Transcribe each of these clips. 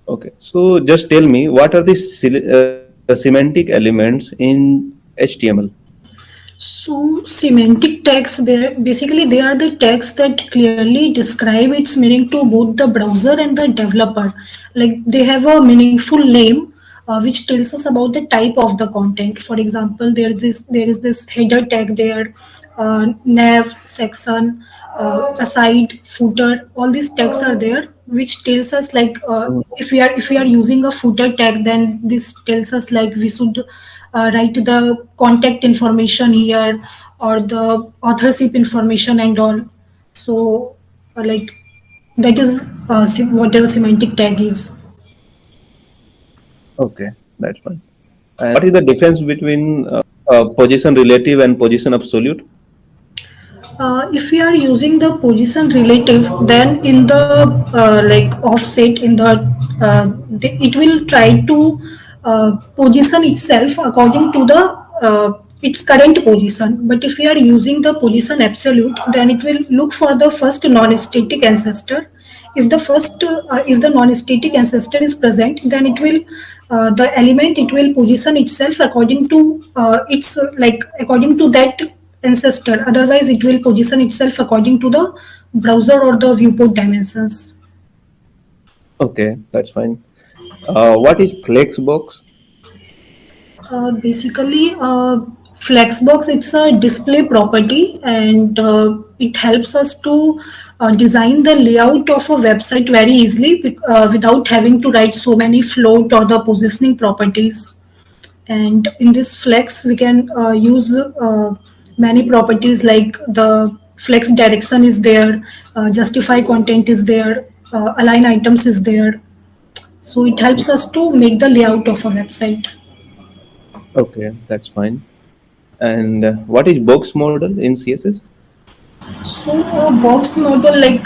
Okay, so just tell me what are the semantic elements in HTML? So semantic tags, basically they are the tags that clearly describe its meaning to both the browser and the developer. Like they have a meaningful name which tells us about the type of the content. For example, there is this header tag there, nav section, aside, footer. All these tags are there, which tells us like if we are using a footer tag, then this tells us like we should write the contact information here or the authorship information and all. So like that is what a semantic tag is. Okay, that's fine. And what is the difference between position relative and position absolute? If we are using the position relative, then in the like offset in the it will try to position itself according to the its current position. But if we are using the position absolute, then it will look for the first non-static ancestor. If the non-static ancestor is present, then it will the element it will position itself according to its like according to that ancestor. Otherwise, it will position itself according to the browser or the viewport dimensions. Okay, that's fine. What is flexbox? Basically, Flexbox it's a display property, and it helps us to design the layout of a website very easily without having to write so many float or the positioning properties. And in this flex, we can use many properties like the flex direction is there, justify content is there, align items is there. So it helps us to make the layout of a website. Okay, that's fine. And what is box model in CSS? So a box model, like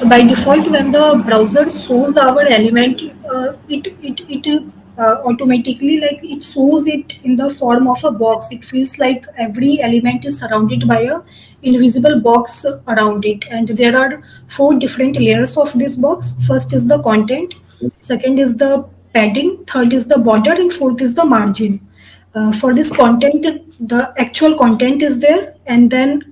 by default, when the browser shows our element, it automatically like it shows it in the form of a box. It feels like every element is surrounded by a invisible box around it, and there are four different layers of this box. First is the content, second is the padding, third is the border, and fourth is the margin. For this content, the actual content is there, and then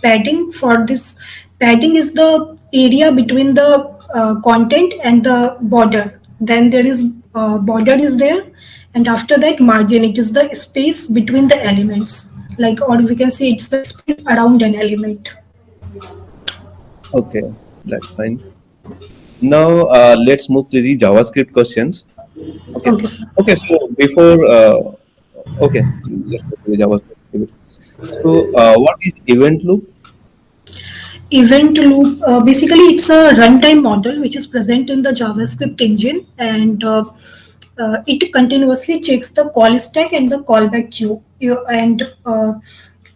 padding for this padding is the area between the content and the border. Then there is border is there, and after that margin, it is the space between the elements, like, or we can say it's the space around an element. Okay, that's fine. Now let's move to the JavaScript questions. Okay. Okay, sir. Okay. So before, okay, let's go to the JavaScript. So what is event loop? Event loop, basically it's a runtime model which is present in the JavaScript engine, and it continuously checks the call stack and the callback queue. And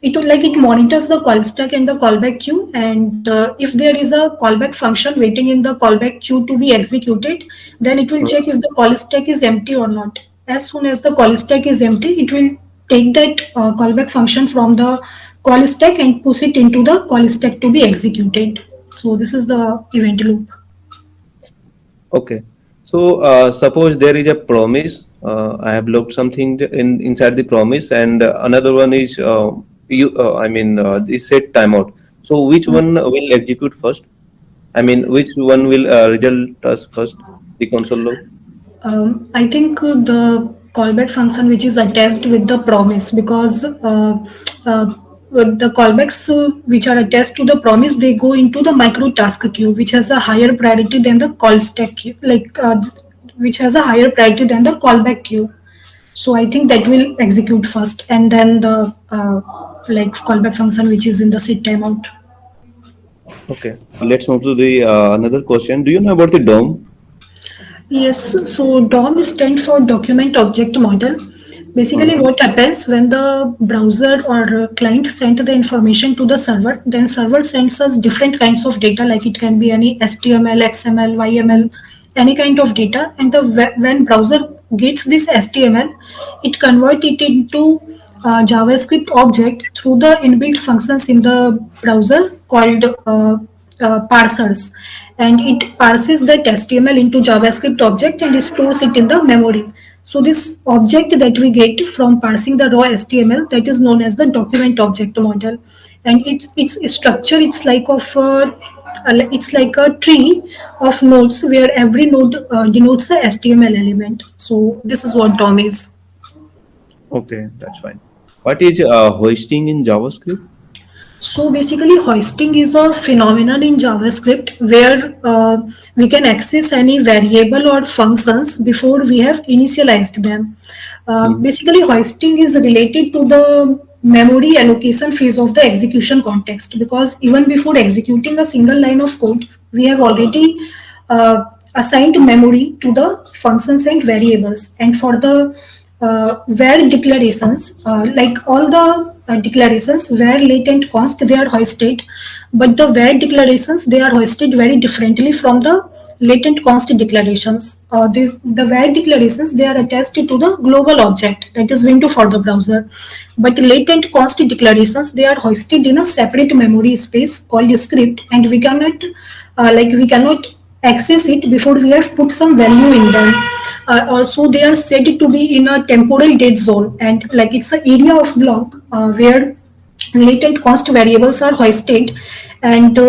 it monitors the call stack and the callback queue, and if there is a callback function waiting in the callback queue to be executed, then it will check if the call stack is empty or not. As soon as the call stack is empty, it will take that callback function from the call stack and push it into the call stack to be executed. So this is the event loop. Okay. So suppose there is a promise. I have looked something inside the promise, and another one is you. I mean, the set timeout. So which one will execute first? I mean, which one will result us first? The console log. I think the callback function which is attached with the promise, because with the callbacks which are attached to the promise, they go into the micro task queue, which has a higher priority than the call stack queue, which has a higher priority than the callback queue. So I think that will execute first, and then the callback function which is in the set timeout. Okay. Let's move to the another question. Do you know about the DOM? Yes, so DOM stands for Document Object Model. Basically, what happens when the browser or client send the information to the server, then server sends us different kinds of data, like it can be any HTML, XML, YML, any kind of data. And when browser gets this HTML, it converts it into JavaScript object through the inbuilt functions in the browser called parsers, and it parses that HTML into JavaScript object and stores it in the memory. So this object that we get from parsing the raw HTML, that is known as the document object model, and its structure, it's like a tree of nodes where every node denotes the HTML element. So this is what DOM is. Okay, that's fine. What is hoisting in JavaScript? So basically, hoisting is a phenomenon in JavaScript where we can access any variable or functions before we have initialized them. Mhm. Basically, hoisting is related to the memory allocation phase of the execution context, because even before executing a single line of code, we have already uh, assigned memory to the functions and variables. And for the where declarations, like all the declarations where latent const, they are hoisted, but the where declarations, they are hoisted very differently from the latent const declarations. The where declarations, they are attached to the global object, that is window for the browser, but latent const declarations, they are hoisted in a separate memory space called script, and we cannot access it before we have put some value in them. Also, they are said to be in a temporal dead zone, and like it's an area of block where latent const variables are hoisted, and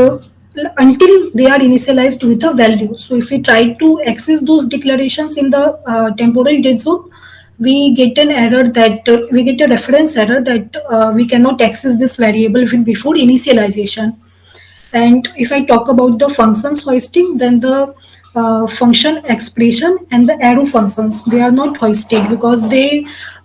until they are initialized with a value. So if we try to access those declarations in the temporal dead zone, we get a reference error that we cannot access this variable before initialization. And if I talk about the functions hoisting, then the function expression and the arrow functions, they are not hoisted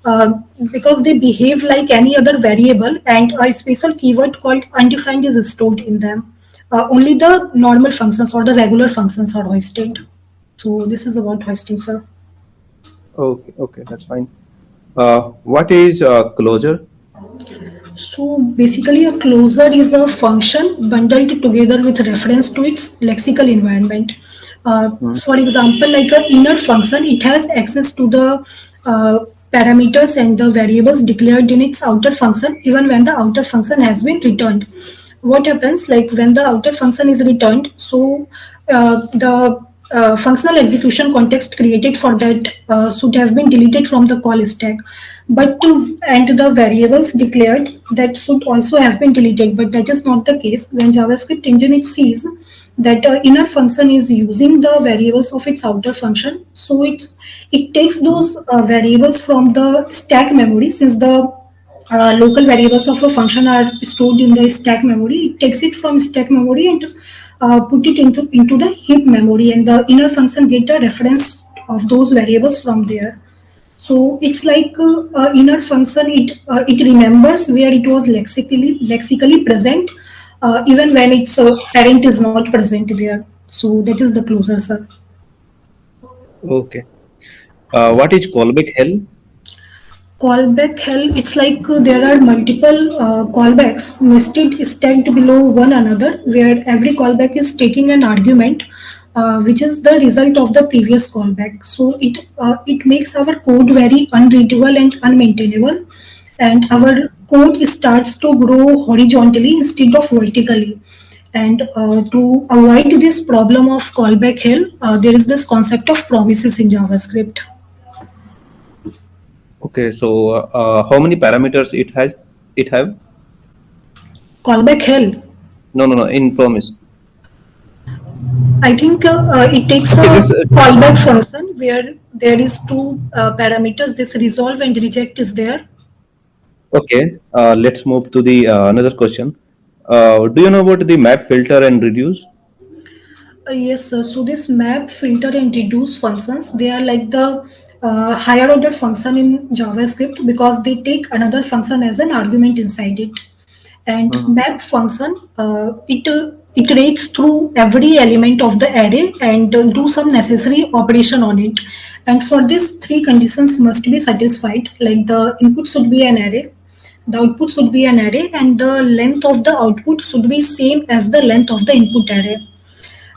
uh, because they behave like any other variable, and a special keyword called undefined is stored in them. Only the normal functions or the regular functions are hoisted. So this is about hoisting, sir. Okay, okay, that's fine. What is closure? So basically, a closure is a function bundled together with reference to its lexical environment. Hmm. For example, like an inner function, it has access to the uh, parameters and the variables declared in its outer function, even when the outer function has been returned. What happens, like when the outer function is returned, so the functional execution context created for that should have been deleted from the call stack, and the variables declared, that should also have been deleted, but that is not the case when JavaScript engine it sees that inner function is using the variables of its outer function. So it takes those variables from the stack memory, since the local variables of a function are stored in the stack memory. It takes it from stack memory and put it into the heap memory, and the inner function get a reference of those variables from there. So it's like inner function. It remembers where it was lexically present, even when its parent is not present there. So that is the closure, sir. Okay. What is callback hell? Callback hell, it's like there are multiple callbacks nested stacked below one another, where every callback is taking an argument, which is the result of the previous callback. So it makes our code very unreadable and unmaintainable, and Hmm. our code starts to grow horizontally instead of vertically. And to avoid this problem of callback hell, there is this concept of promises in JavaScript. Okay, so how many parameters it has? It have? Callback hell. No, no, no. In promise. I think it takes Okay, a this. callback function where there is two parameters. This resolve and reject is there. Okay, let's move to the another question. Do you know about the map filter and reduce? Yes, sir. So this map, filter, and reduce functions, they are like the higher order function in JavaScript, because they take another function as an argument inside it. And Mhm. map function, it iterates through every element of the array and do some necessary operation on it. And for this, three conditions must be satisfied. Like the input should be an array, the output should be an array, and the length of the output should be same as the length of the input array.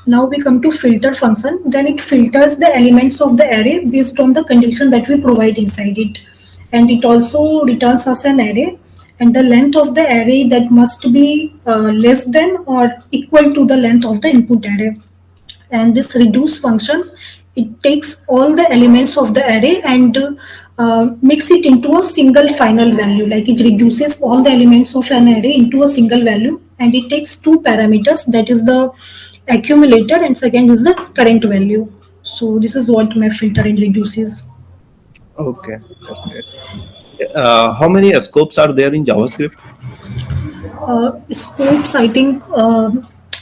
Now we come to filter function. Then it filters the elements of the array based on the condition that we provide inside it. And it also returns us an array. and the length of the array that must be less than or equal to the length of the input array. And this reduce function, it takes all the elements of the array and makes it into a single final value. Like it reduces all the elements of an array into a single value, and it takes two parameters, that is the accumulator and second is the current value. So this is what my filtering reduces. Okay, that's great. How many scopes are there in JavaScript? Scopes, I think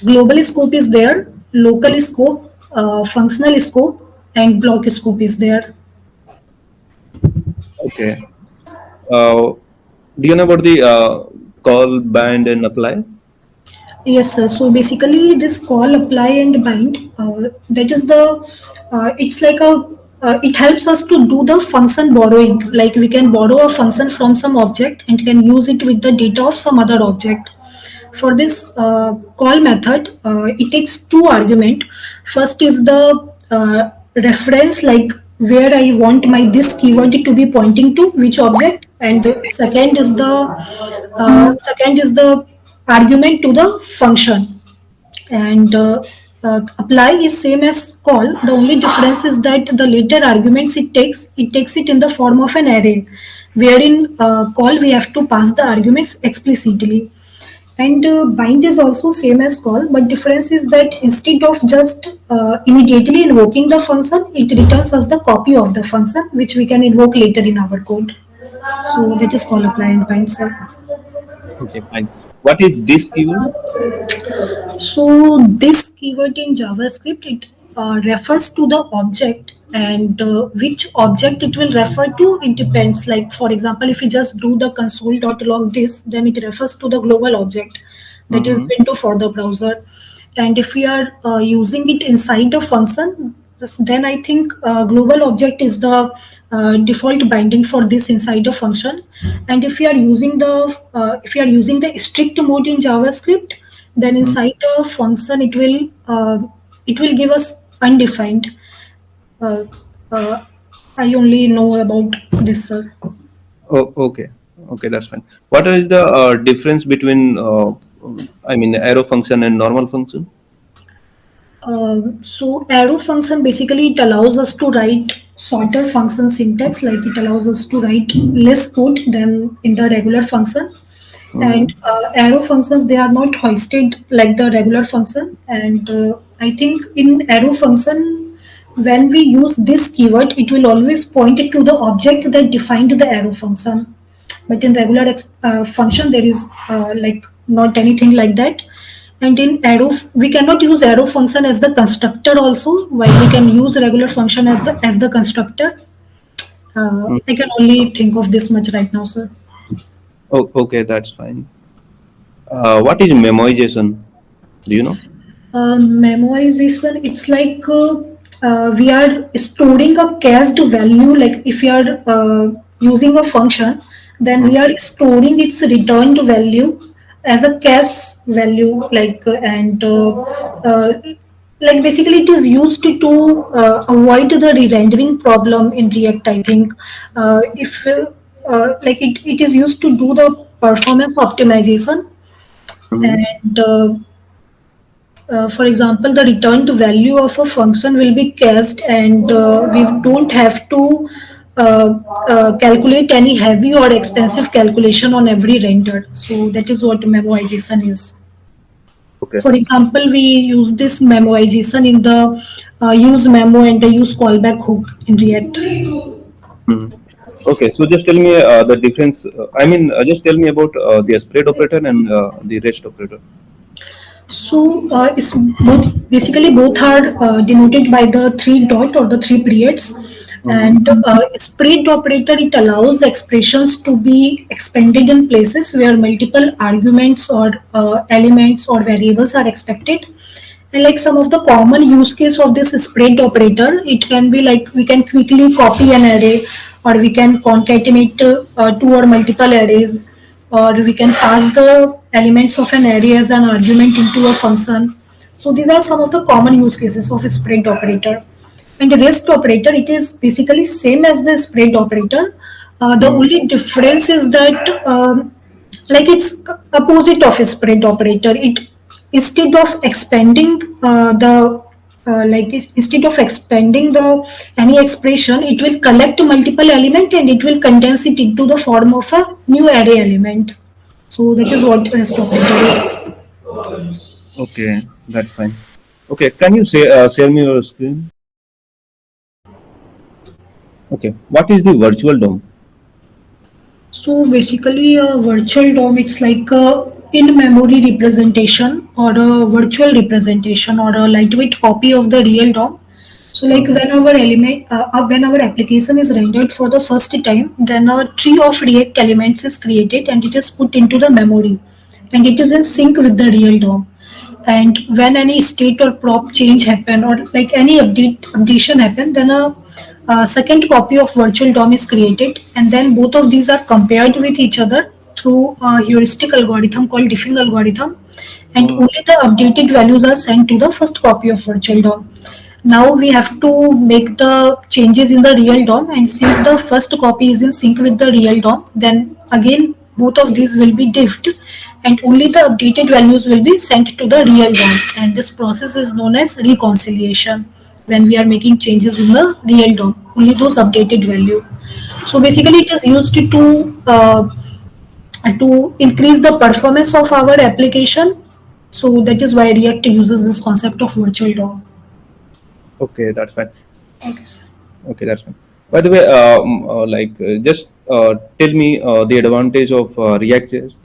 global scope is there, local scope, functional scope, and block scope is there. Okay. Do you know about the call, bind, and apply? Yes, sir. So basically, this call, apply, and bind, that is the, it's like a, it helps us to do the function borrowing. Like we can borrow a function from some object and can use it with the data of some other object. For this call method, it takes two argument. First is the reference, like where I want my this keyword to be pointing to which object, and second is the argument to the function. And apply is same as call. The only difference is that the later arguments it takes it in the form of an array, wherein call we have to pass the arguments explicitly. And bind is also same as call, but difference is that instead of just immediately invoking the function, it returns us the copy of the function which we can invoke later in our code. So that is call, apply, and bind, sir. Okay, fine. What is this keyword? So this keyword in JavaScript, it refers to the object, and which object it will refer to, it depends. Like for example, if you just do the console.log this, then it refers to the global object, that is Mm-hmm. window for the browser. And if we are using it inside a function, then I think global object is the default binding for this inside a function. And if you are using the strict mode in JavaScript, then inside a function it will give us undefined. Uh, uh, I only know about this, sir. Oh, okay. Okay, that's fine. What is the difference between, I mean, arrow function and normal function? So arrow function basically it allows us to write shorter function syntax, like it allows us to write less code than in the regular function. Mm-hmm. And arrow functions, they are not hoisted like the regular function. And I think in arrow function, when we use this keyword, it will always point it to the object that defined the arrow function. But in regular function, there is like not anything like that. And in arrow, we cannot use arrow function as the constructor also, while we can use regular function as the constructor. I can only think of this much right now, sir. Oh, okay, that's fine. What is memoization? Do you know? Memoization, it's like we are storing a cached value. Like if we are using a function, then we are storing its returned value as a cache value. Like basically it is used to avoid the re-rendering problem in React, I think. If like it is used to do the performance optimization. Mm-hmm. And for example, the returned value of a function will be cached, and we don't have to calculate any heavy or expensive calculation on every render. So that is what memoization is. Okay. For example, we use this memoization in the use memo and the use callback hook in React. Mhm. Okay, so just tell me the difference. I mean, just tell me about the spread operator and the rest operator. So it's both, basically both are denoted by the three dot or the three periods. Mm-hmm. And spread operator, it allows expressions to be expanded in places where multiple arguments or elements or variables are expected. And like some of the common use case of this spread operator, it can be like we can quickly copy an array, or we can concatenate two or multiple arrays, or we can pass the elements of an array as an argument into a function. So these are some of the common use cases of a spread operator. And the rest operator, it is basically same as the spread operator. The only difference is that like it's opposite of a spread operator. It instead of expanding the instead of expanding the any expression, it will collect multiple element and it will condense it into the form of a new array element. So that is what rest operator is. Okay, that's fine. Okay, can you say share me your screen? Okay, what is the virtual DOM? So basically, a virtual DOM, it's like a in-memory representation or a virtual representation or a lightweight copy of the real DOM. So like Uh-huh. when our application is rendered for the first time, then a tree of React elements is created and it is put into the memory, and it is in sync with the real DOM. And when any state or prop change happen or like any updation happen, then a second copy of virtual DOM is created, and then both of these are compared with each other through a heuristic algorithm called diffing algorithm, and Uh, only the updated values are sent to the first copy of virtual DOM. Now we have to make the changes in the real DOM, and since the first copy is in sync with the real DOM, then again both of these will be diffed, and only the updated values will be sent to the real DOM. And this process is known as reconciliation. When we are making changes in the real DOM, only those updated value. So basically, it is used to increase the performance of our application. So that is why React uses this concept of virtual DOM. okay, that's fine. Okay, sir. Okay, that's fine. By the way, just tell me the advantage of React.js.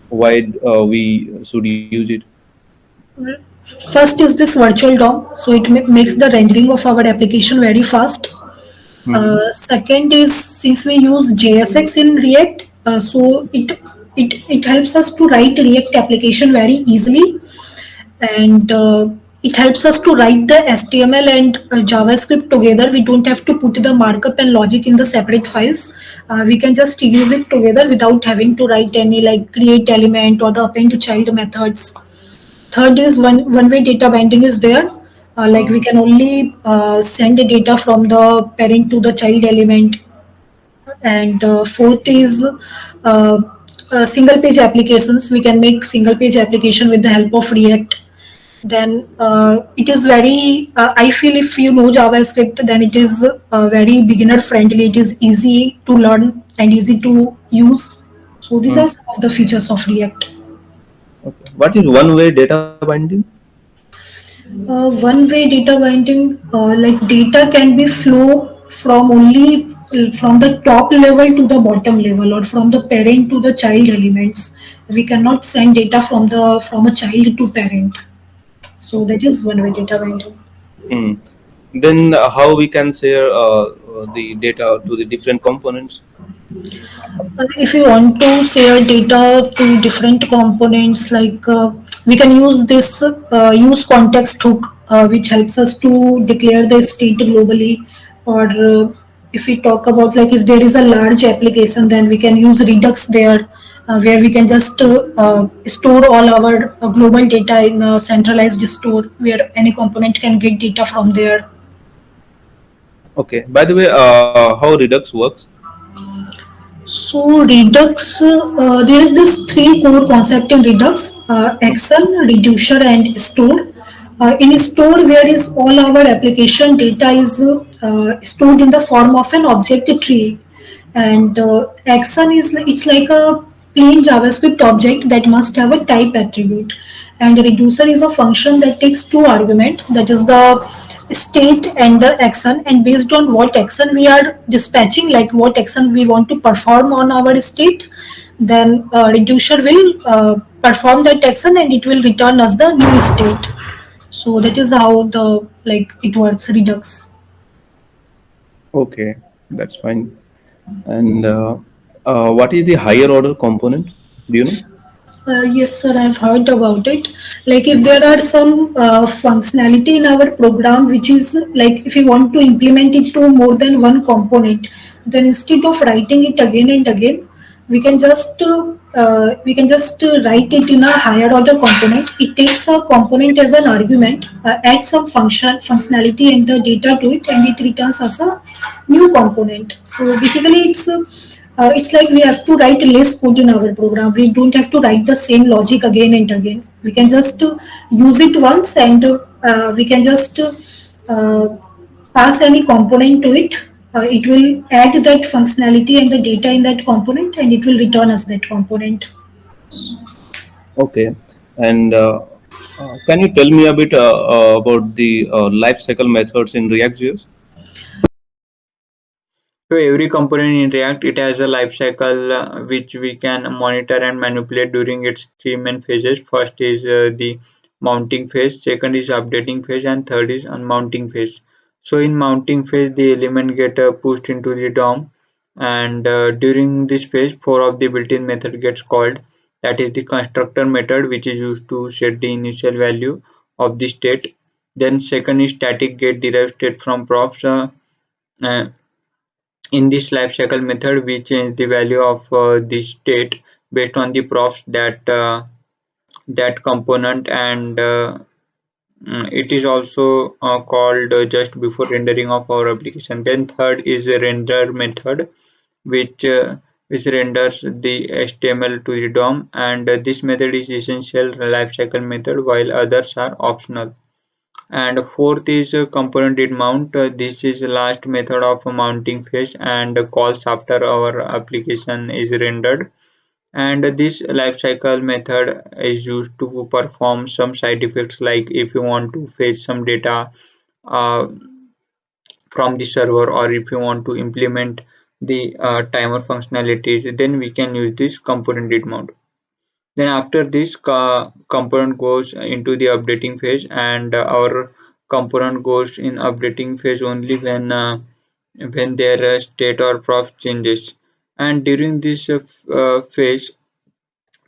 Why we should use it? First is this virtual DOM, so it makes the rendering of our application very fast. Hmm. Second is since we use JSX in React, so it helps us to write React application very easily, and it helps us to write the HTML and JavaScript together. We don't have to put the markup and logic in the separate files. We can just use it together without having to write any like create element or the append child methods. Third is one-way data binding is there. Like we can only send the data from the parent to the child element. And fourth is single page applications. We can make single page application with the help of React. Then it is very, I feel if you know JavaScript, then it is very beginner friendly. It is easy to learn and easy to use. So these Hmm. are some of the features of React. Okay. What is one-way data binding? One-way data binding, like data can be flow from only from the top level to the bottom level, or from the parent to the child elements. We cannot send data from a child to parent. So that is one-way data binding. Hmm. Then how we can share the data to the different components? If you want to share data to different components, like we can use this use context hook, which helps us to declare the state globally. Or if we talk about like if there is a large application, then we can use Redux there, where we can just store all our global data in a centralized store where any component can get data from there. Okay. By the way, how Redux works? So Redux, there is this three core concept in Redux: action, reducer, and store. In store, where is all our application data is stored in the form of an object tree, and action is it's like a plain JavaScript object that must have a type attribute, and reducer is a function that takes two arguments, that is the state and the action, and based on what action we are dispatching, like what action we want to perform on our state, then reducer will perform that action and it will return us the new state. So that is how the like it works, Redux. Okay, that's fine. And what is the higher order component? Do you know? Yes, sir, I've heard about it. Like, if there are some functionality in our program, which is like if you want to implement it to more than one component, then instead of writing it again and again, we can just write it in a higher order component. It takes a component as an argument, adds some functionality and the data to it, and it returns as a new component. So basically, it's It's like we have to write less code in our program. We don't have to write the same logic again and again. We can just use it once, and we can just pass any component to it. It will add that functionality and the data in that component, and it will return us that component. Okay. And can you tell me a bit about the life cycle methods in React.js? So every component in React, it has a life cycle which we can monitor and manipulate during its three main phases. First is the mounting phase, second is updating phase, and third is unmounting phase. So in mounting phase, the element get pushed into the DOM, and during this phase, four of the built-in method gets called. That is the constructor method, which is used to set the initial value of the state. Then second is static get derived state from props. Uh, in this lifecycle method, we change the value of the state based on the props that component, and it is also called just before rendering of our application. Then third is a render method, which which renders the HTML to the DOM, and this method is essential lifecycle method while others are optional. And fourth is component did mount. This is the last method of mounting phase and calls after our application is rendered. And this lifecycle method is used to perform some side effects, like if you want to fetch some data uh, from the server, or if you want to implement the timer functionalities, then we can use this component did mount. Then after this component goes into the updating phase, and our component goes in updating phase only when their state or prop changes. And during this phase,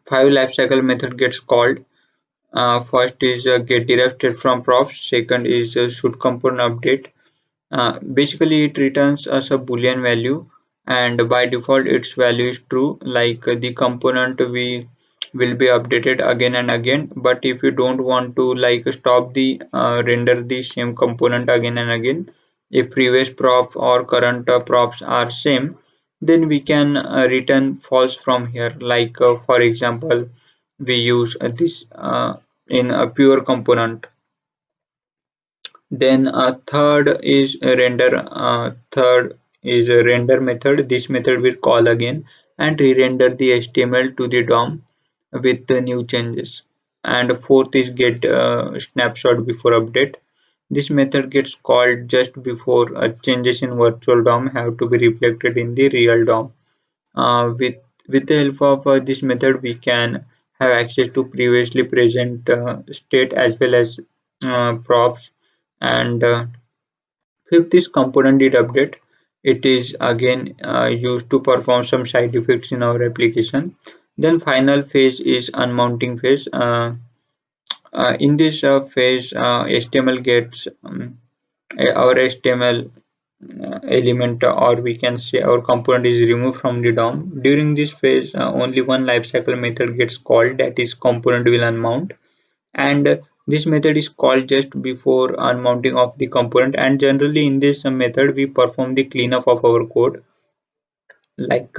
five lifecycle method gets called. First is get derived state from props. Second is should component update. Basically, it returns us a boolean value, and by default, its value is true. Like the component we will be updated again and again. But if you don't want to like stop the render the same component again and again, if previous prop or current props are same, then we can return false from here. Like for example, we use this in a pure component. Then third is a render method. This method will call again and re-render the HTML to the DOM with the new changes. And fourth is get snapshot before update. This method gets called just before changes in virtual DOM have to be reflected in the real DOM. With the help of this method, we can have access to previously present state as well as props. And fifth is component did update. It is again used to perform some side effects in our application. Then final phase is unmounting phase. In this phase, HTML gets our HTML element, or we can say our component, is removed from the DOM. During this phase, only one lifecycle method gets called, that is component will unmount, and this method is called just before unmounting of the component. And generally in this method we perform the cleanup of our code, like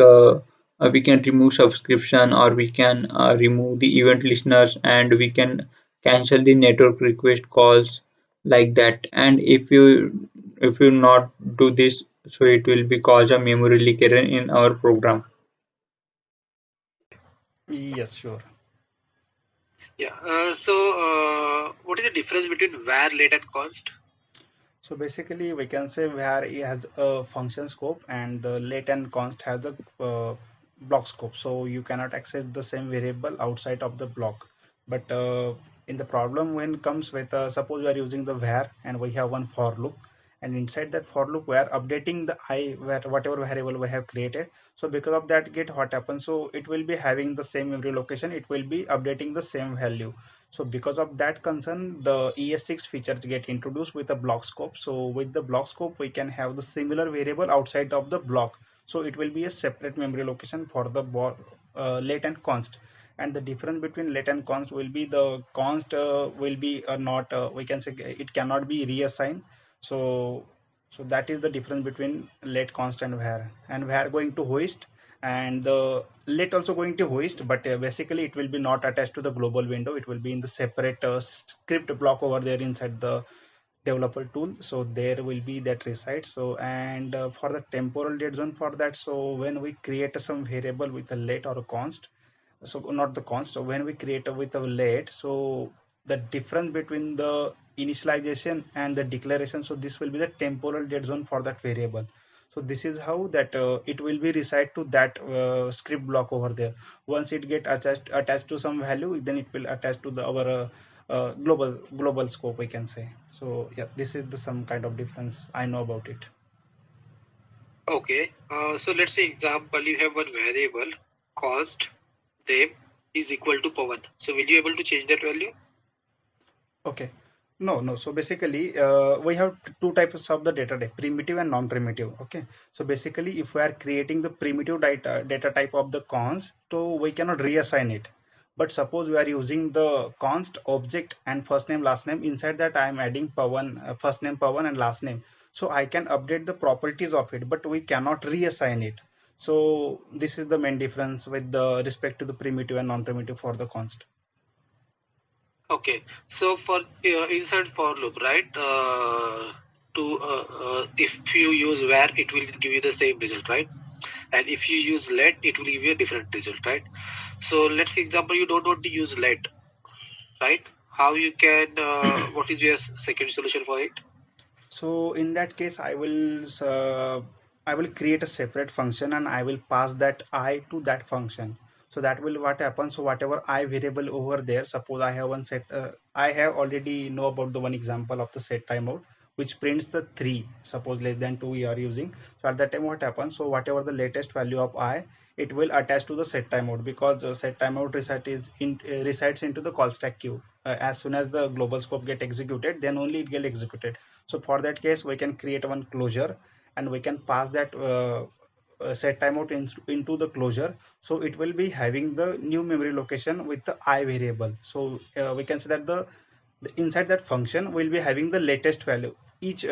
we can remove subscription, or we can remove the event listeners, and we can cancel the network request calls, like that. And if you not do this, so it will be cause a memory leak error in our program. Yes, sure. Yeah. What is the difference between var, let, and const? So basically, we can say where it has a function scope and the let and const has a block scope. So you cannot access the same variable outside of the block. But in the problem when it comes with suppose we are using the var and we have one for loop, and inside that for loop we are updating the I where whatever variable we have created. So because of that, get what happens. So it will be having the same memory location. It will be updating the same value. So because of that concern, the ES6 features get introduced with a block scope. So with the block scope, we can have the similar variable outside of the block. So it will be a separate memory location for the let and const. And the difference between let and const will be the const will be not, we can say it cannot be reassigned. So so that is the difference between let, const, and var. And var going to hoist, and the let also going to hoist, but basically it will be not attached to the global window. It will be in the separate script block over there inside the developer tool. So there will be that reside. So and for the temporal date zone for that, so when we create some variable with a let or a const, so not the const, so when we create a with a let, so the difference between the initialization and the declaration, so this will be the temporal date zone for that variable. So this is how that it will be reside to that script block over there. Once it get attached to some value, then it will attach to the our global scope, we can say. So yeah, this is the some kind of difference I know about it. Okay. So let's say example, you have one variable cost name is equal to Pawan. So will you able to change that value? Okay. No, no. So basically, we have two types of the data type, primitive and non-primitive. Okay. So basically, if we are creating the primitive data type of the const, so we cannot reassign it. But suppose we are using the const object and first name, last name. Inside that, I am adding Pawan, first name Pawan and last name. So I can update the properties of it, but we cannot reassign it. So this is the main difference with the respect to the primitive and non-primitive for the const. Okay. So for inside for loop, right? If you use where, it will give you the same result, right? And if you use let, it will give you a different result, right? So let's say example, you don't want to use let, right? How you can? What is your second solution for it? So in that case, I will create a separate function and I will pass that I to that function. So that will what happens. So whatever I variable over there, suppose I have one set. I have already know about the one example of the set timeout, which prints the three. Suppose less than two we are using. So at that time, what happens? So whatever the latest value of I, it will attach to the set timeout, because set timeout resides into the call stack queue. As soon as the global scope get executed, then only it get executed. So for that case, we can create one closure and we can pass that set timeout into the closure. So it will be having the new memory location with the I variable. So we can say that the inside that function will be having the latest value. Each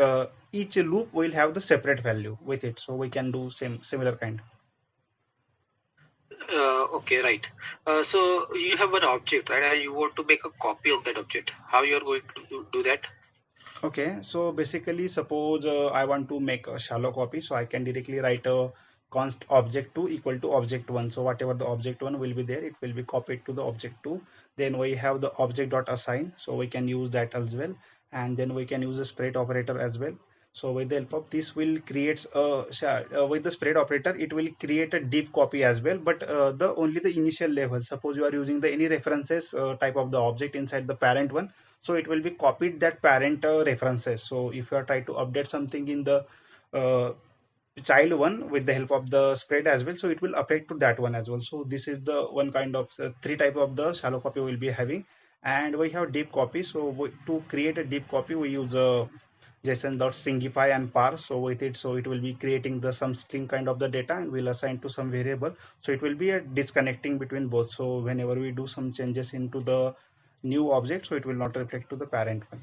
loop will have the separate value with it. So we can do similar kind. Okay, right. So you have an object, right? And you want to make a copy of that object. How you are going to do that? Okay, so basically, suppose I want to make a shallow copy, so I can directly write a const object 2 equal to object 1. So whatever the object 1 will be there, it will be copied to the object 2. Then we have the object dot assign, so we can use that as well. And then we can use the spread operator as well. So with the help of this, will creates with the spread operator, it will create a deep copy as well. But the only the initial level. Suppose you are using the any references type of the object inside the parent one, so it will be copied that parent references. So if you are trying to update something in the uh, child one with the help of the spread as well, so it will affect to that one as well. So this is the one kind of three type of the shallow copy we'll be having. And we have deep copy. So to create a deep copy, we use a json.stringify and parse. So with it, so it will be creating the some string kind of the data and will assign to some variable. So it will be a disconnecting between both. So whenever we do some changes into the new object, so it will not reflect to the parent one.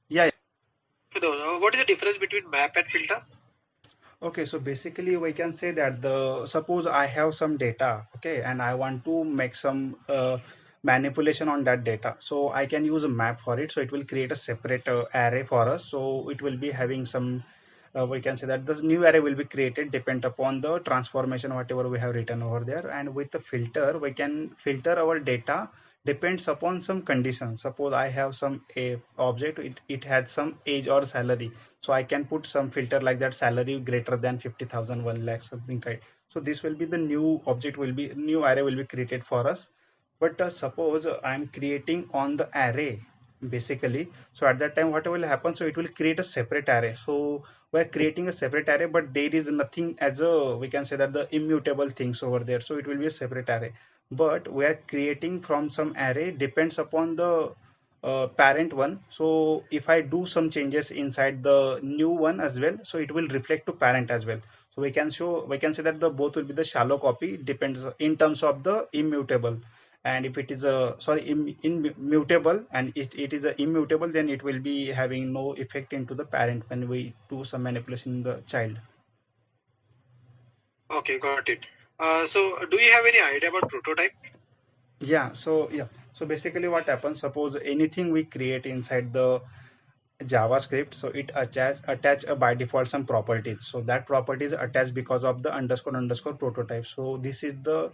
Yeah. No, no. What is the difference between map and filter? Okay, so basically we can say that the suppose I have some data, okay, and I want to make some manipulation on that data. So I can use a map for it. So it will create a separate array for us. So it will be having some we can say that the new array will be created depend upon the transformation whatever we have written over there. And with the filter, we can filter our data depends upon some conditions. Suppose I have some a object, it has some age or salary, so I can put some filter like that, salary greater than 50,000, 1 lakh, something kind. So this will be the new object will be new array will be created for us. But suppose I'm creating on the array basically, so at that time what will happen, so it will create a separate array. So we're creating a separate array, but there is nothing as a we can say that the immutable things over there, so it will be a separate array. But we are creating from some array depends upon the parent one. So if I do some changes inside the new one as well, so it will reflect to parent as well. So we can say that the both will be the shallow copy depends in terms of the immutable. And if it is a sorry immutable and it is a immutable, then it will be having no effect into the parent when we do some manipulation in the child. Okay, got it. So do you have any idea about prototype? So basically what happens, suppose anything we create inside the JavaScript, so it attach by default some properties. So that property is attached because of the underscore underscore prototype. So this is the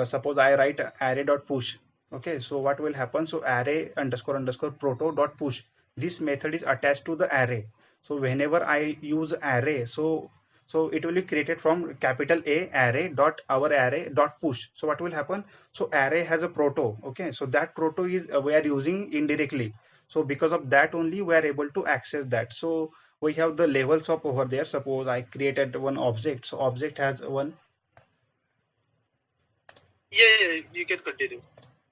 suppose I write array dot push. Okay, so what will happen? So array underscore underscore proto dot push. This method is attached to the array. So whenever I use array, so it will be created from capital A array dot our array dot push. So what will happen? So array has a proto. Okay, so that proto is we are using indirectly, so because of that only we are able to access that. So we have the levels of over there. Suppose I created one object, so object has one. Yeah, you can continue.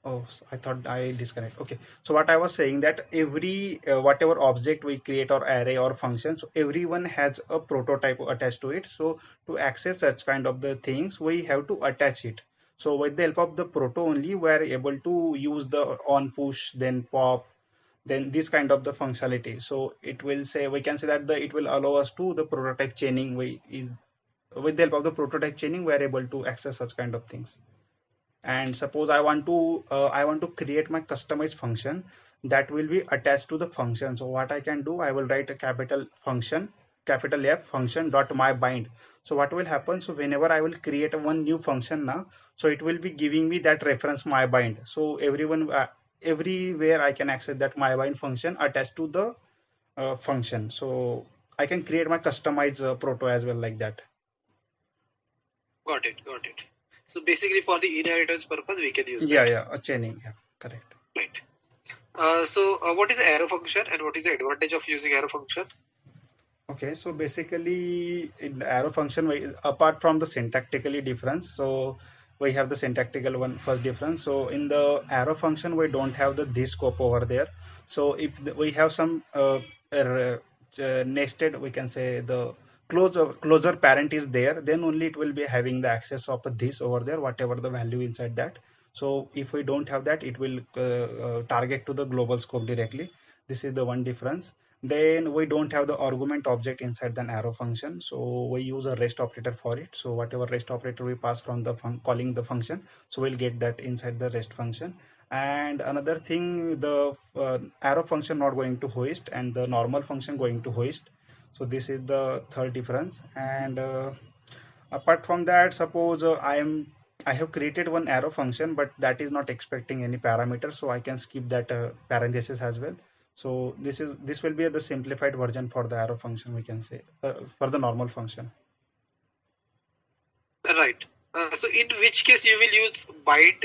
Oh, I thought I disconnect. Okay, so what I was saying that every whatever object we create or array or function, so everyone has a prototype attached to it. So to access such kind of the things we have to attach it. So with the help of the proto only we are able to use the on push, then pop, then this kind of the functionality. So it will say, we can say that it will allow us to the prototype chaining. We is with the help of the prototype chaining we are able to access such kind of things. And suppose I want to create my customized function that will be attached to the function. So what I can do, I will write a capital function, capital F function dot my bind. So what will happen, so whenever I will create one new function now, so it will be giving me that reference my bind. So everywhere I can access that my bind function attached to the function. So I can create my customized proto as well, like that. Got it, got it. So basically for the inheritance purpose, we can use Yeah, that. yeah, a chaining, yeah, correct. Right. So what is the arrow function and what is the advantage of using arrow function? Okay, so basically in the arrow function, apart from the syntactically difference, so we have the syntactical one first difference. So in the arrow function, we don't have the this scope over there. So if we have some nested, we can say the closer parent is there, then only it will be having the access of this over there, whatever the value inside that. So if we don't have that, it will target to the global scope directly. This is the one difference. Then we don't have the argument object inside the arrow function, so we use a rest operator for it. So whatever rest operator we pass from the calling the function, so we'll get that inside the rest function. And another thing, the arrow function not going to hoist and the normal function going to hoist. So this is the third difference. And apart from that, suppose I have created one arrow function, but that is not expecting any parameter, so I can skip that parenthesis as well. So this will be the simplified version for the arrow function, we can say, for the normal function. Right. So in which case you will use bind?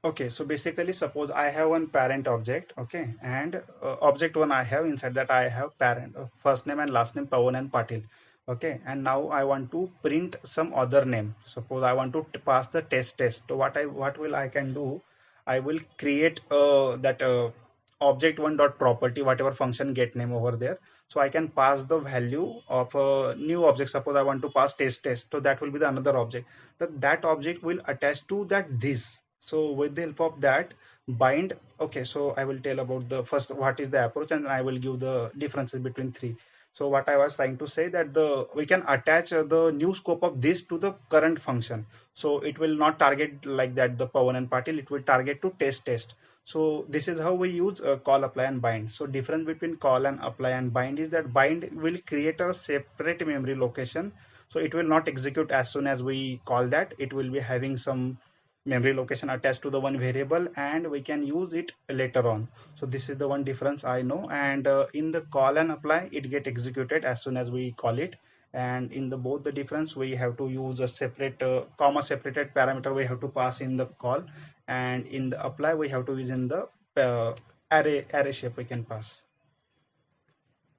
Okay, so basically suppose I have one parent object, okay, and object one I have, inside that I have parent first name and last name Pawan and Patil, okay, and now I want to print some other name. Suppose I want to pass the test. So what will I can do, I will create that object one dot property, whatever function get name over there. So I can pass the value of a new object. Suppose I want to pass test, so that will be the another object. That object will attach to that this. So with the help of that bind, okay, so I will tell about the first what is the approach, and I will give the differences between three. So what I was trying to say, that the we can attach the new scope of this to the current function. So it will not target like that the Pawan and Patil, it will target to test. So this is how we use call, apply and bind. So difference between call and apply and bind is that bind will create a separate memory location. So it will not execute as soon as we call that. It will be having some memory location attached to the one variable, and we can use it later on. So this is the one difference I know. And in the call and apply, it get executed as soon as we call it. And in the both the difference, we have to use a separate comma separated parameter we have to pass in the call, and in the apply we have to use in the array shape we can pass.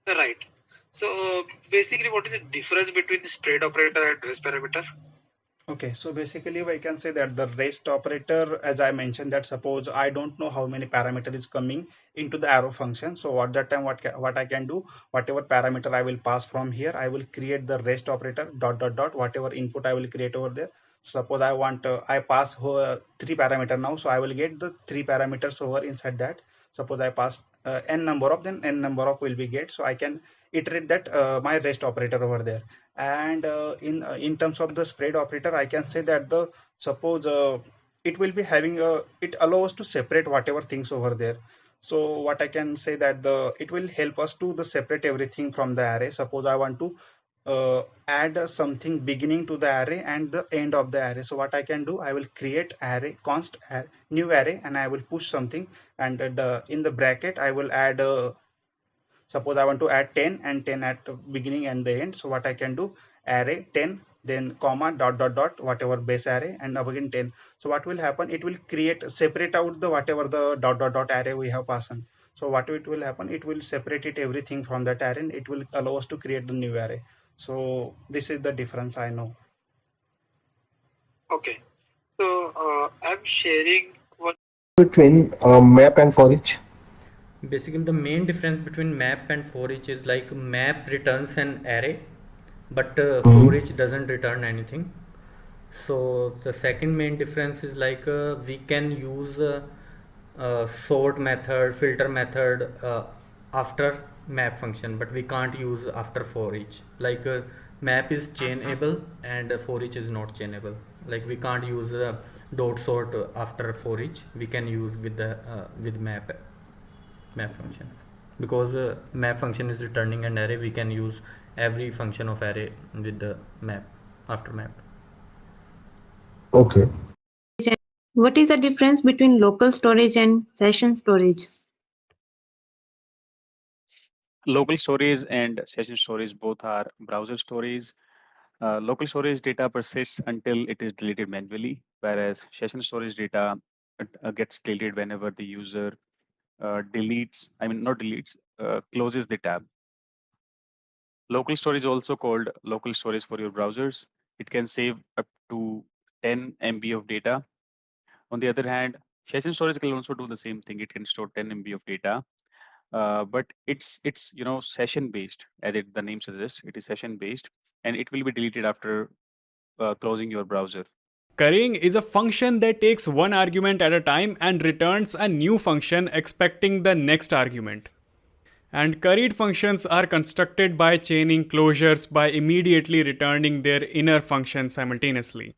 Right. So basically what is the difference between spread operator and rest parameter? Okay, so basically we can say that the rest operator, as I mentioned, that suppose I don't know how many parameter is coming into the arrow function. So at that time, what I can do, whatever parameter I will pass from here, I will create the rest operator dot dot dot whatever input I will create over there. Suppose I want I pass three parameter now, so I will get the three parameters over inside that. Suppose I pass n number of, then n number of will be get. So I can iterate that my rest operator over there. And in terms of the spread operator, I can say that the suppose it will be having a, it allows to separate whatever things over there. So what I can say that the it will help us to the separate everything from the array. Suppose I want to add something beginning to the array and the end of the array. So what I can do, I will create array const new array, and I will push something, and in the bracket I will add suppose I want to add 10 and 10 at the beginning and the end. So what I can do, array 10, then comma dot dot dot whatever base array, and now again 10. So what will happen, it will create separate out the whatever the dot dot dot array we have passed. So what it will happen, it will separate it everything from that array, and it will allow us to create the new array. So this is the difference I know. Okay. So I'm sharing one. Between map and for each. Basically, the main difference between map and for each is like map returns an array, but for each doesn't return anything. So the second main difference is like we can use sort method, filter method after map function, but we can't use after for each. Like map is chainable and for each is not chainable. Like we can't use dot sort after for each. We can use with the with map function, because map function is returning an array. We can use every function of array with the map after map. Okay. What is the difference between local storage and session storage? Local storage and session storage both are browser storage. Local storage data persists until it is deleted manually, whereas session storage data gets deleted whenever the user deletes, I mean, not deletes, closes the tab. Local storage is also called local storage for your browsers. It can save up to 10 MB of data. On the other hand, session storage can also do the same thing. It can store 10 MB of data, but it's session based, as the name suggests. It is session based, and it will be deleted after closing your browser. Currying is a function that takes one argument at a time and returns a new function expecting the next argument. And curried functions are constructed by chaining closures by immediately returning their inner function simultaneously.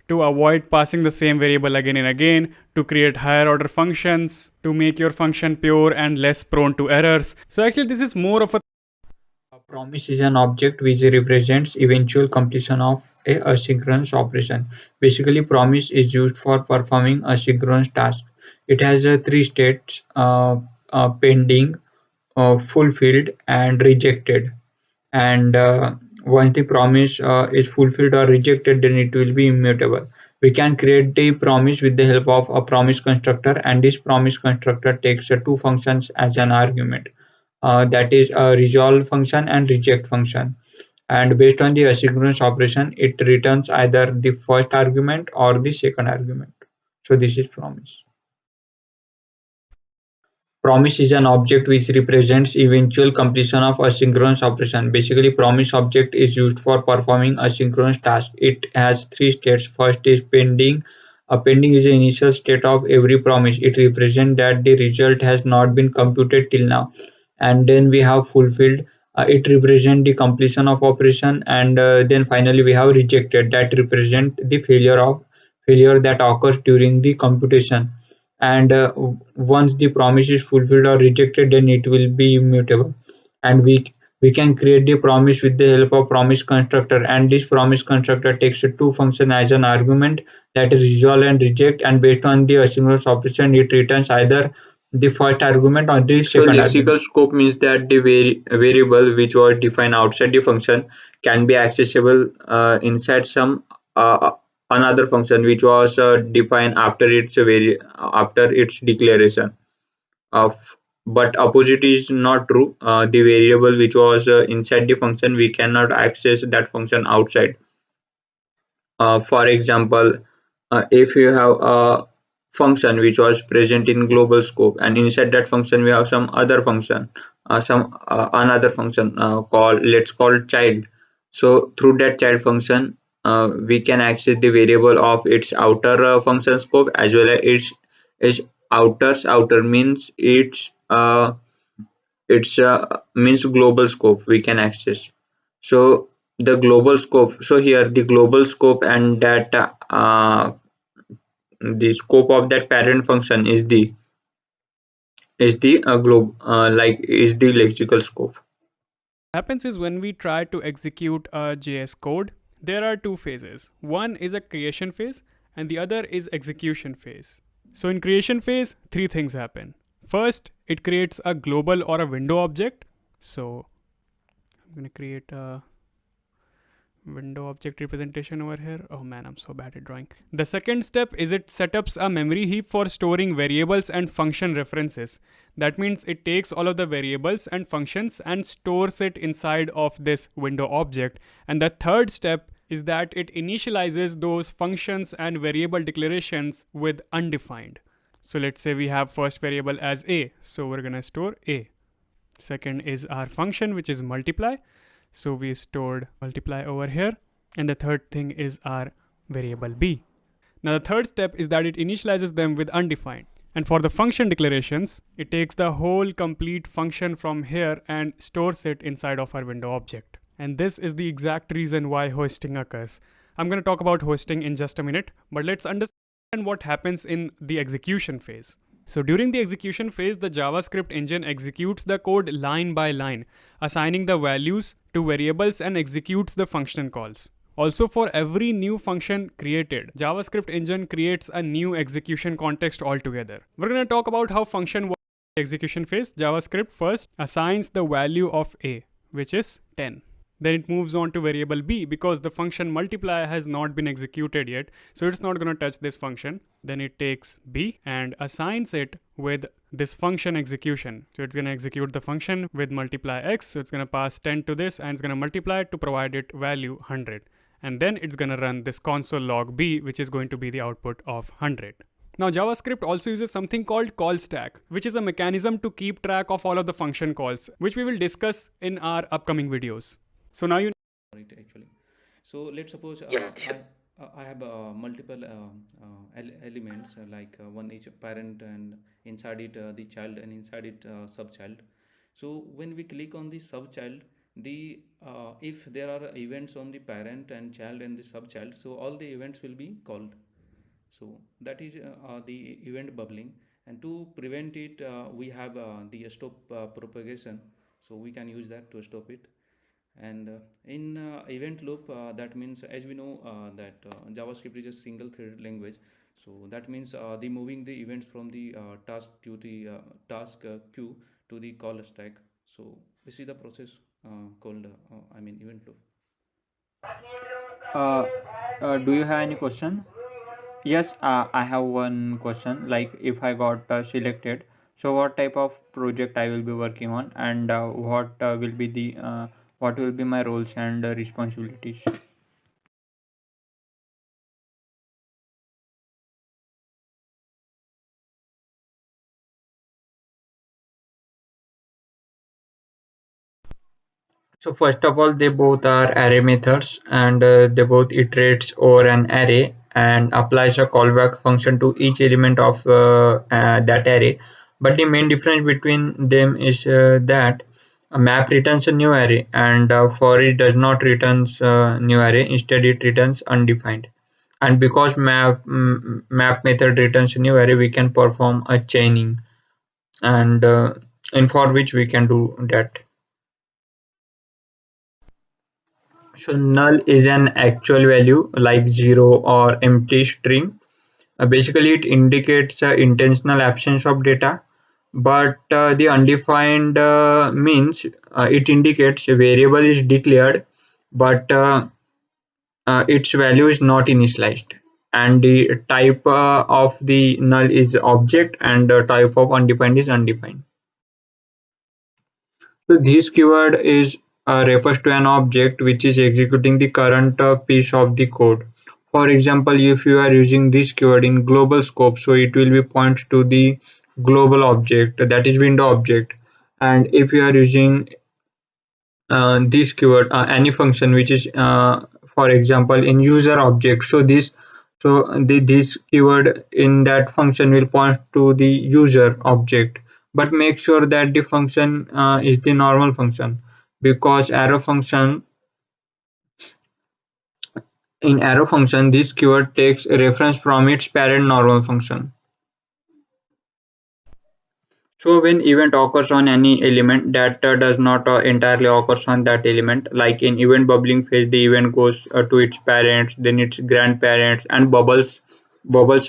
To avoid passing the same variable again and again, to create higher order functions, to make your function pure and less prone to errors. So actually this is more of a Promise is an object which represents eventual completion of a asynchronous operation. Basically, promise is used for performing asynchronous task. It has three states: pending, fulfilled, and rejected. And once the promise is fulfilled or rejected, then it will be immutable. We can create the promise with the help of a promise constructor, and this promise constructor takes two functions as an argument, that is a resolve function and reject function. And based on the asynchronous operation, it returns either the first argument or the second argument. So this is promise. Promise is an object which represents eventual completion of asynchronous operation. Basically, promise object is used for performing asynchronous task. It has three states. First is pending. Pending is the initial state of every promise. It represents that the result has not been computed till now. And then we have fulfilled. It represents the completion of operation. And then finally we have rejected. That represent the failure that occurs during the computation. And once the promise is fulfilled or rejected, then it will be immutable. And we can create the promise with the help of promise constructor, and this promise constructor takes two functions as an argument, that is resolve and reject, and based on the asynchronous operation it returns either the first argument or the So second argument. lexical scope means that the variable which was defined outside the function can be accessible inside some another function which was defined after its declaration. Of But opposite is not true. The variable which was inside the function, we cannot access that function outside. For example, if you have a function which was present in global scope, and inside that function we have some other function, some another function called, let's call child. So through that child function, we can access the variable of its outer function scope as well as its outer means It's means global scope we can access. So the global scope. So here the global scope and that the scope of that parent function is the globe like is the lexical scope. Happens is when we try to execute a JS code, there are two phases. One is a creation phase and the other is execution phase. So in creation phase, three things happen. First, it creates a global or a window object. So I'm going to create a window object representation over here. Oh man, I'm so bad at drawing. The second step is it setups a memory heap for storing variables and function references. That means it takes all of the variables and functions and stores it inside of this window object. And the third step is that it initializes those functions and variable declarations with undefined. So let's say we have first variable as a, so we're gonna store a. Second is our function, which is multiply. So we stored multiply over here. And the third thing is our variable b. Now the third step is that it initializes them with undefined. And for the function declarations, it takes the whole complete function from here and stores it inside of our window object. And this is the exact reason why hosting occurs. I'm going to talk about hosting in just a minute, but let's understand what happens in the execution phase. So during the execution phase, the JavaScript engine executes the code line by line, assigning the values to variables and executes the function calls. Also, for every new function created, JavaScript engine creates a new execution context altogether. We're going to talk about how function works in the execution phase. JavaScript first assigns the value of a, which is 10. Then it moves on to variable b because the function multiply has not been executed yet, so it's not going to touch this function. Then it takes b and assigns it with this function execution. So it's going to execute the function with multiply x. So it's going to pass 10 to this and it's going to multiply it to provide it value 100. And then it's going to run this console log b, which is going to be the output of 100. Now JavaScript also uses something called call stack, which is a mechanism to keep track of all of the function calls, which we will discuss in our upcoming videos. So now you Right, actually. So let's suppose Yeah, sure. I have multiple elements like one is parent and inside it the child and inside it subchild. So when we click on the subchild, the if there are events on the parent and child and the subchild, so all the events will be called. So that is the event bubbling, and to prevent it, we have the stop propagation. So we can use that to stop it. And in event loop, that means, as we know that JavaScript is a single threaded language. So that means the moving the events from the task to the task queue to the call stack. So this is the process called event loop. Uh, do you have any question? Yes, I have one question. Like, if I got selected, so what type of project I will be working on, and what will be my roles and responsibilities? So first of all, they both are array methods, and they both iterates over an array and applies a callback function to each element of that array. But the main difference between them is that a map returns a new array, and for it does not returns new array. Instead, it returns undefined. And because map method returns a new array, we can perform a chaining, and in for which we can do that. So null is an actual value like zero or empty string. Basically, it indicates intentional absence of data, but the undefined means it indicates a variable is declared, but its value is not initialized. And the type of the null is object, and the type of undefined is undefined. So this keyword is refers to an object which is executing the current piece of the code. For example, if you are using this keyword in global scope, so it will be point to the global object, that is window object. And if you are using this keyword, any function which is, for example, in user object, so this keyword in that function will point to the user object. but make sure that the function is the normal function, because arrow function this keyword takes a reference from its parent normal function. So when event occurs on any element that does not entirely occurs on that element, like in event bubbling phase, the event goes to its parents, then its grandparents, and bubbles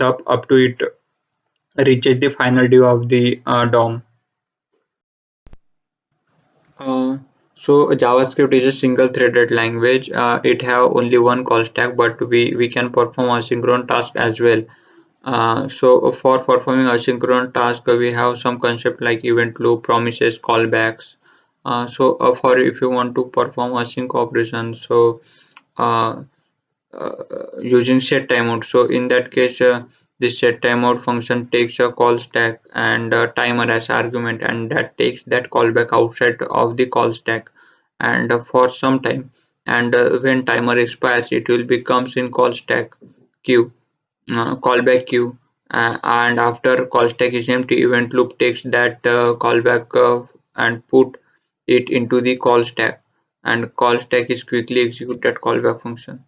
up to it reaches the final due of the DOM. Uh, so JavaScript is a single-threaded language. It have only one call stack, but we can perform asynchronous task as well. So for performing asynchronous task, we have some concept like event loop, promises, callbacks. For if you want to perform async operation, so uh, using set timeout. So in that case, this set timeout function takes a call stack and a timer as argument, and that takes that callback outside of the call stack and for some time. And when timer expires, it will becomes in call stack queue, callback queue. And after call stack is empty, event loop takes that callback and put it into the call stack, and call stack is quickly execute that callback function.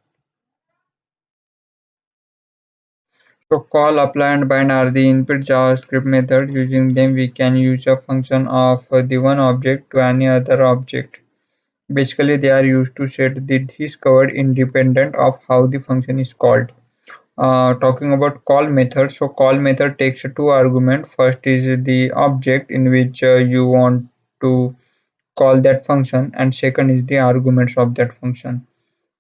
So call, apply, and bind are the input JavaScript methods. Using them, we can use a function of the one object to any other object. Basically, they are used to set the this covered independent of how the function is called. Talking about call method, so call method takes two arguments. First is the object in which you want to call that function, and second is the arguments of that function.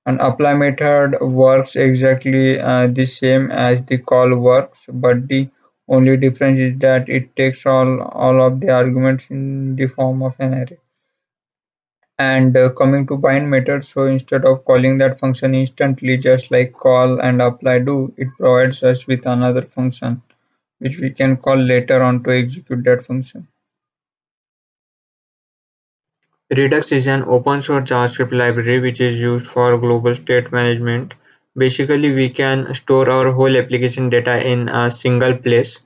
An apply method works exactly the same as the call works, but the only difference is that it takes all of the arguments in the form of an array. And coming to bind method, so instead of calling that function instantly, just like call and apply do, it provides us with another function which we can call later on to execute that function. Redux is an open source JavaScript library which is used for global state management. Basically, we can store our whole application data in a single place.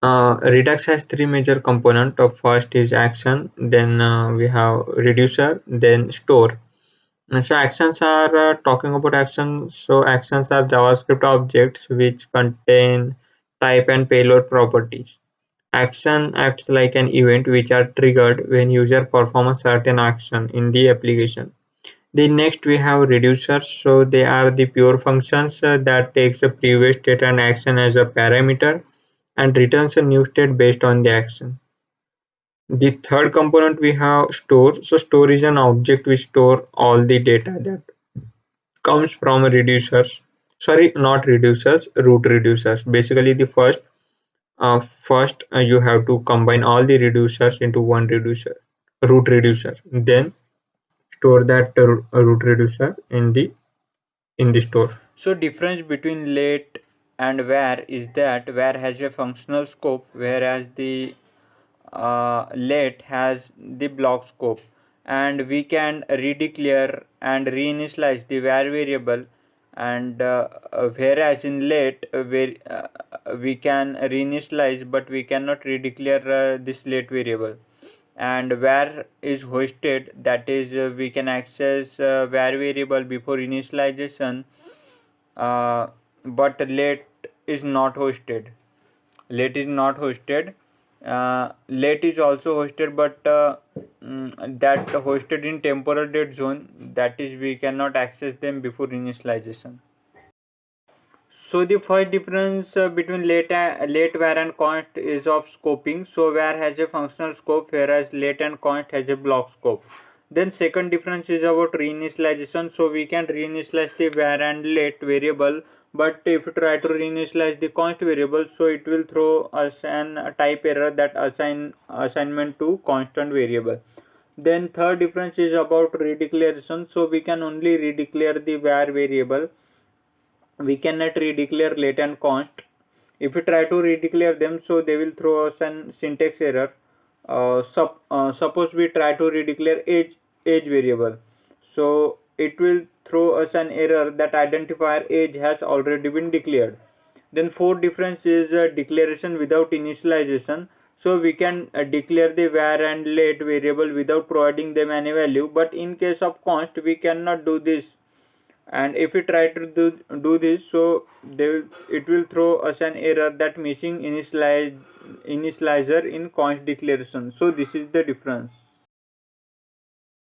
Redux has three major components. First is action, then we have reducer, then store. So actions are talking about actions. So actions are JavaScript objects which contain type and payload properties. Action acts like an event which are triggered when user perform a certain action in the application. The next we have reducers. So they are the pure functions that takes a previous state and action as a parameter and returns a new state based on the action. The third component we have store. So store is an object which store all the data that comes from reducers. Sorry, not reducers, root reducers. Basically, the first you have to combine all the reducers into one root reducer. Then store that root reducer in the store. So difference between let and where is that where has a functional scope, whereas the let has the block scope, and we can redeclare and reinitialize the var variable, and whereas in let we can reinitialize but we cannot redeclare this let variable. And where is hosted, that is we can access var variable before initialization, but let is not hosted. Let is not hosted. Let is also hosted, but that hosted in temporal date zone, that is we cannot access them before initialization. So the first difference between let var and const is of scoping. So var has a functional scope, whereas let and const has a block scope. Then second difference is about reinitialization. So we can reinitialize the var and let variable, but if you try to reinitialize the const variable, so it will throw us an type error that assignment to constant variable. Then third difference is about redeclaration. So we can only redeclare the var variable, we cannot redeclare let and const. If we try to redeclare them, so they will throw us an syntax error. Suppose we try to redeclare age variable, so it will throw us an error that identifier age has already been declared. Then fourth difference is declaration without initialization. So we can declare the var and let variable without providing them any value, but in case of const we cannot do this. And if we try to do this, so it will throw us an error that missing initializer in const declaration. So this is the difference.